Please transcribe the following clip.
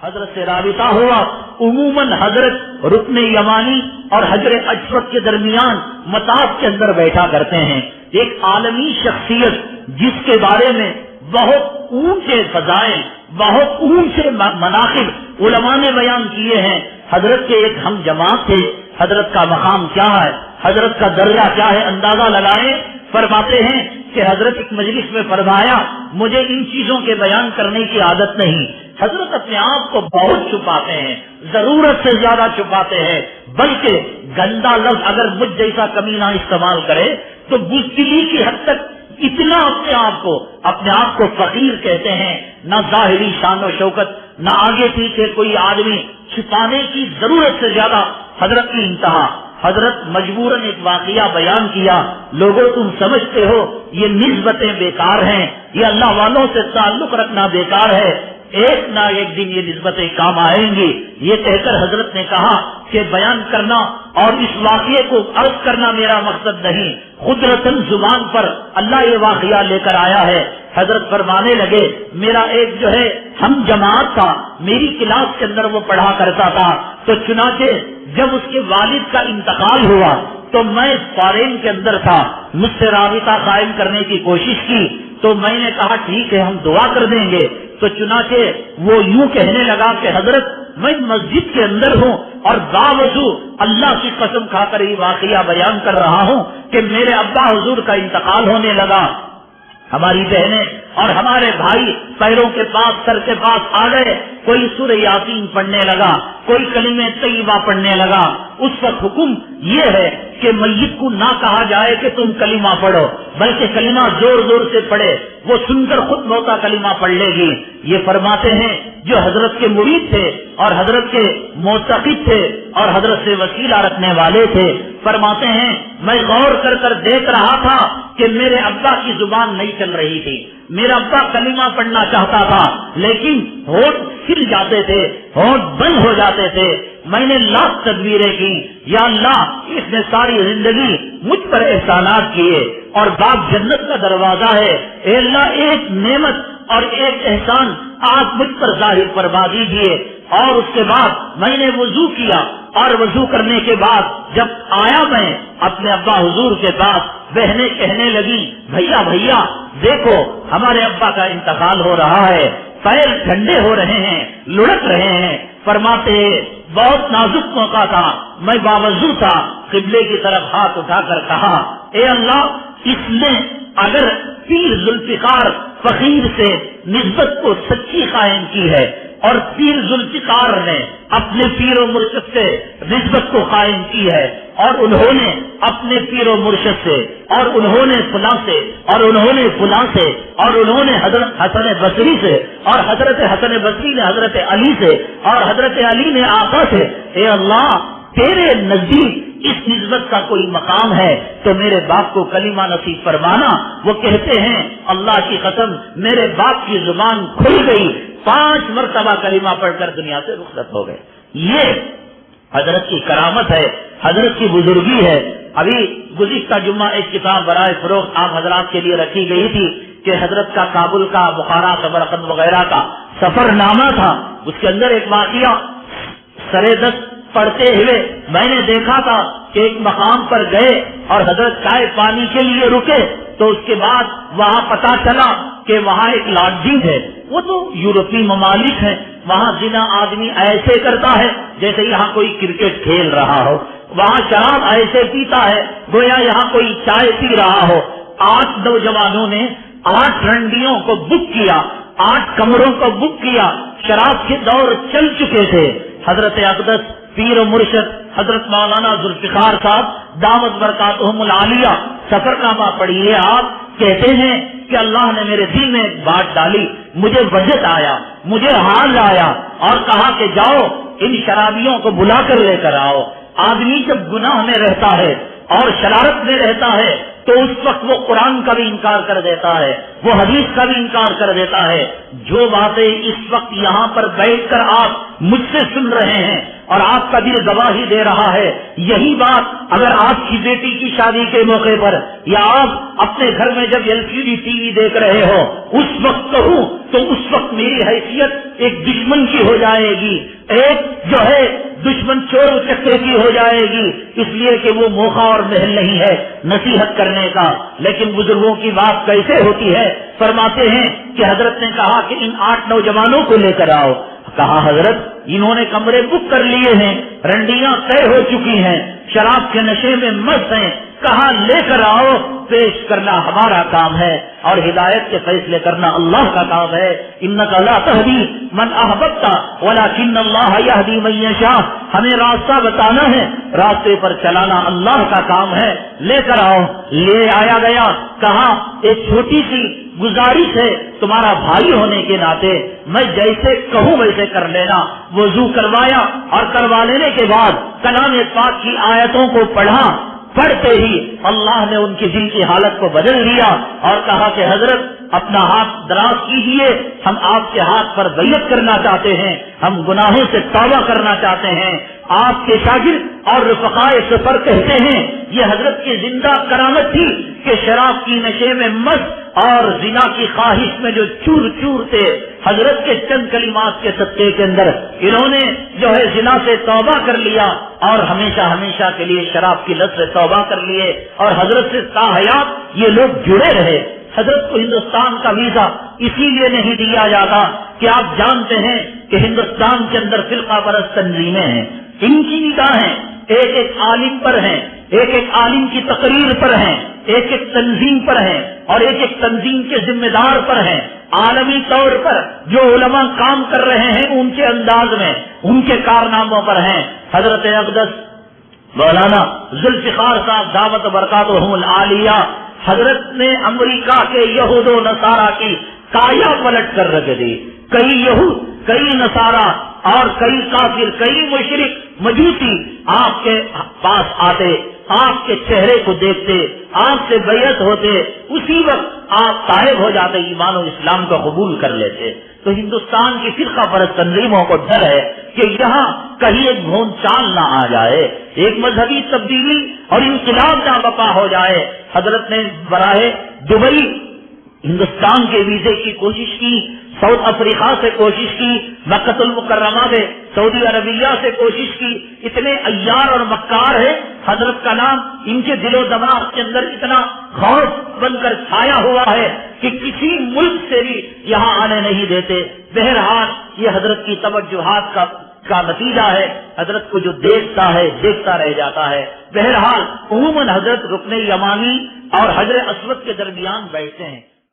حضرت سے رابطہ ہوا. عموماً حضرت رکن یمانی اور حجر اسود کے درمیان مطاف کے اندر بیٹھا کرتے ہیں. ایک عالمی شخصیت جس کے بارے میں بہت اونچے فضائل، بہت اونچے مناقب علماء نے بیان کیے ہیں. حضرت کے ایک ہم جماعت تھے. حضرت کا مقام کیا ہے، حضرت کا درجہ کیا ہے، اندازہ لگائیں. فرماتے ہیں کہ حضرت ایک مجلس میں فرمایا مجھے ان چیزوں کے بیان کرنے کی عادت نہیں. حضرت اپنے آپ کو بہت چھپاتے ہیں، ضرورت سے زیادہ چھپاتے ہیں، بلکہ گندا لفظ اگر مجھ جیسا کمینہ استعمال کرے تو بزدلی کی حد تک اتنا اپنے آپ کو فقیر کہتے ہیں. نہ ظاہری شان و شوکت، نہ آگے پیچھے کوئی آدمی، چھپانے کی ضرورت سے زیادہ حضرت کی انتہا. حضرت مجبوراً ایک واقعہ بیان کیا. لوگوں تم سمجھتے ہو یہ نسبتیں بیکار ہیں، یہ اللہ والوں سے تعلق رکھنا بیکار ہے، ایک نہ ایک دن یہ نسبتیں کام آئیں گی. یہ کہہ کر حضرت نے کہا کہ بیان کرنا اور اس واقعے کو عرض کرنا میرا مقصد نہیں، قدرتاً زبان پر اللہ یہ واقعہ لے کر آیا ہے. حضرت فرمانے لگے میرا ایک جو ہے ہم جماعت تھا، میری کلاس کے اندر وہ پڑھا کرتا تھا. تو چنانچہ جب اس کے والد کا انتقال ہوا تو میں فارین کے اندر تھا، مجھ سے رابطہ قائم کرنے کی کوشش کی تو میں نے کہا ٹھیک ہے ہم دعا کر دیں گے. تو چنانچہ وہ یوں کہنے لگا کہ حضرت میں مسجد کے اندر ہوں اور باوضو اللہ کی قسم کھا کر یہ واقعہ بیان کر رہا ہوں کہ میرے ابا حضور کا انتقال ہونے لگا. ہماری بہنیں اور ہمارے بھائی پیروں کے پاس سر کے پاس آ گئے. کوئی سورہ یاسین پڑھنے لگا، کوئی کلمہ طیبہ پڑھنے لگا. اس وقت حکم یہ ہے کہ میت کو نہ کہا جائے کہ تم کلمہ پڑھو، بلکہ کلمہ زور زور سے پڑھے، وہ سن کر خود موتا کلمہ پڑھ لے گی. یہ فرماتے ہیں جو حضرت کے مرید تھے اور حضرت کے معتقد تھے اور حضرت سے وسیلہ رکھنے والے تھے، فرماتے ہیں میں غور کر کر دیکھ رہا تھا کہ میرے ابا کی زبان نہیں چل رہی تھی. میرا ابا کلمہ پڑھنا چاہتا تھا لیکن ہونٹ کھل جاتے تھے، ہونٹ بند ہو جاتے تھے. میں نے لاکھ تدبیریں کی، یا اللہ اس نے ساری زندگی مجھ پر احسانات کیے اور باب جنت کا دروازہ ہے، اے اللہ ایک نعمت اور ایک احسان آپ مجھ پر ظاہر فرما دیجیے. اور اس کے بعد میں نے وضو کیا اور وضو کرنے کے بعد جب آیا میں اپنے ابا حضور کے پاس، بہنیں کہنے لگی بھیا بھیا دیکھو ہمارے ابا کا انتقال ہو رہا ہے، پیر ٹھنڈے ہو رہے ہیں، لڑک رہے ہیں. فرماتے بہت نازک موقع تھا، میں باوضو تھا، قبلے کی طرف ہاتھ اٹھا کر کہا اے اللہ اس نے اگر پیر ذوالفقار فقیر سے نسبت کو سچی قائم کی ہے اور پیر ذوالفقار نے اپنے پیر و مرشد سے نسبت کو قائم کی ہے اور انہوں نے اپنے پیر و مرشد سے اور انہوں نے فلاں سے اور انہوں نے فلاں سے اور انہوں نے حضرت حسن بصری سے اور حضرت حسن بصری نے حضرت علی سے اور حضرت علی نے آقا سے، اے اللہ تیرے نزدیک اس نسبت کا کوئی مقام ہے تو میرے باپ کو کلمہ نصیب فرمانا. وہ کہتے ہیں اللہ کی قسم میرے باپ کی زبان کھل گئی، 5 مرتبہ کلمہ پڑھ کر دنیا سے رخصت ہو گئے. یہ حضرت کی کرامت ہے، حضرت کی بزرگی ہے. ابھی گزشتہ جمعہ ایک کتاب برائے فروخت آپ حضرات کے لیے رکھی گئی تھی کہ حضرت کا کابل کا، بخارا، سمرقند وغیرہ کا سفر نامہ تھا. اس کے اندر ایک واقعہ سرے دست پڑھتے ہوئے میں نے دیکھا تھا کہ ایک مقام پر گئے اور حضرت چائے پانی کے لیے رکے تو اس کے بعد وہاں پتا چلا کہ وہاں ایک لاڈجنگ ہے. وہ تو یورپی ممالک ہیں، وہاں زنا آدمی ایسے کرتا ہے جیسے یہاں کوئی کرکٹ کھیل رہا ہو، وہاں شراب ایسے پیتا ہے گویا یہاں کوئی چائے پی رہا ہو. 8 نوجوانوں نے 8 رنڈیوں کو بک کیا، 8 کمروں کو بک کیا. شراب کے دور چل چکے تھے. حضرت اقدس پیر و مرشد حضرت مولانا ذوالفقار صاحب دامت برکاتہم العالیہ سفر نامہ پڑھیے. آپ کہتے ہیں کہ اللہ نے میرے دل میں ایک بات ڈالی، مجھے وجد آیا، مجھے حال آیا اور کہا کہ جاؤ ان شرابیوں کو بلا کر لے کر آؤ. آدمی جب گناہ میں رہتا ہے اور شرارت میں رہتا ہے تو اس وقت وہ قرآن کا بھی انکار کر دیتا ہے، وہ حدیث کا بھی انکار کر دیتا ہے. جو باتیں اس وقت یہاں پر بیٹھ کر آپ مجھ سے سن رہے ہیں اور آپ کا دل گواہی دے رہا ہے. یہی بات اگر آپ کی بیٹی کی شادی کے موقع پر یا آپ اپنے گھر میں جب LCD TV دیکھ رہے ہو اس وقت کہوں تو اس وقت میری حیثیت ایک دشمن کی ہو جائے گی, ایک جو ہے دشمن چور چکے کی ہو جائے گی, اس لیے کہ وہ موقع اور محل نہیں ہے نصیحت کرنے کا. لیکن بزرگوں کی بات کیسے ہوتی ہے؟ فرماتے ہیں کہ حضرت نے کہا کہ ان 8 نوجوانوں کو لے کر آؤ. کہا حضرت انہوں نے کمرے بک کر لیے ہیں, رنڈیاں طے ہو چکی ہیں, شراب کے نشے میں مست ہیں. کہا لے کر آؤ, پیش کرنا ہمارا کام ہے اور ہدایت کے فیصلے کرنا اللہ کا کام ہے. انک لا تہدی من احببت ولکن اللہ یہدی من یشاء. ہمیں راستہ بتانا ہے, راستے پر چلانا اللہ کا کام ہے. لے کر آؤ. لے آیا گیا. کہا ایک چھوٹی سی گزارش ہے, تمہارا بھائی ہونے کے ناطے میں جیسے کہوں ویسے کر لینا. وضو کروایا اور کروا لینے کے بعد کلام پاک کی آیتوں کو پڑھا. پڑھتے ہی اللہ نے ان کی دل کی حالت کو بدل دیا اور کہا کہ حضرت اپنا ہاتھ دراز کیجیے, ہم آپ کے ہاتھ پر بیعت کرنا چاہتے ہیں, ہم گناہوں سے توبہ کرنا چاہتے ہیں. آپ کے شاگرد اور رفقائے سفر کہتے ہیں یہ حضرت کی زندہ کرامت تھی کہ شراب کی نشے میں مست اور زنا کی خواہش میں جو چور چور تھے, حضرت کے چند کلمات کے صدقے کے اندر انہوں نے جو ہے زنا سے توبہ کر لیا اور ہمیشہ ہمیشہ کے لیے شراب کی لت سے توبہ کر لیے اور حضرت سے تا حیات یہ لوگ جڑے رہے. حضرت کو ہندوستان کا ویزا اسی لیے نہیں دیا جاتا کہ آپ جانتے ہیں کہ ہندوستان کے اندر فرقہ پرست تنظیمیں ہیں, ان کی نگاہیں ایک ایک عالم پر ہیں, ایک ایک عالم کی تقریر پر ہیں, ایک ایک تنظیم پر ہیں اور ایک ایک تنظیم کے ذمہ دار پر ہیں. عالمی طور پر جو علماء کام کر رہے ہیں ان کے انداز میں ان کے کارناموں پر ہیں. حضرت اقدس مولانا ذوالفقار صاحب دعوت برکاتہم العالیہ, حضرت نے امریکہ کے یہود و نصارہ کی کایا پلٹ کر رکھ دی. کئی یہود, کئی نصارہ اور کئی کافر, کئی مشرک مجوسی آپ کے پاس آتے, آپ کے چہرے کو دیکھتے, آپ سے بیعت ہوتے, اسی وقت آپ طائب ہو جاتے, ایمان و اسلام کو قبول کر لیتے. تو ہندوستان کی فرقہ پرست تنظیموں کو ڈر ہے کہ یہاں کہیں ایک بھون چال نہ آ جائے, ایک مذہبی تبدیلی اور انقلاب نہ بپا ہو جائے. حضرت نے براہ دبئی ہندوستان کے ویزے کی کوشش کی, ساؤتھ افریقہ سے کوشش کی, مکہ المکرمہ سے, سعودی عربیہ سے کوشش کی. اتنے عیار اور مکار ہیں, حضرت کا نام ان کے دل و دماغ کے اندر اتنا خوف بن کر چھایا ہوا ہے کہ کسی ملک سے بھی یہاں آنے نہیں دیتے. بہرحال یہ حضرت کی توجہات کا نتیجہ ہے. حضرت کو جو دیکھتا ہے دیکھتا رہ جاتا ہے. بہرحال عموماً حضرت رکن یمانی اور حجر اسود کے درمیان بیٹھتے ہیں.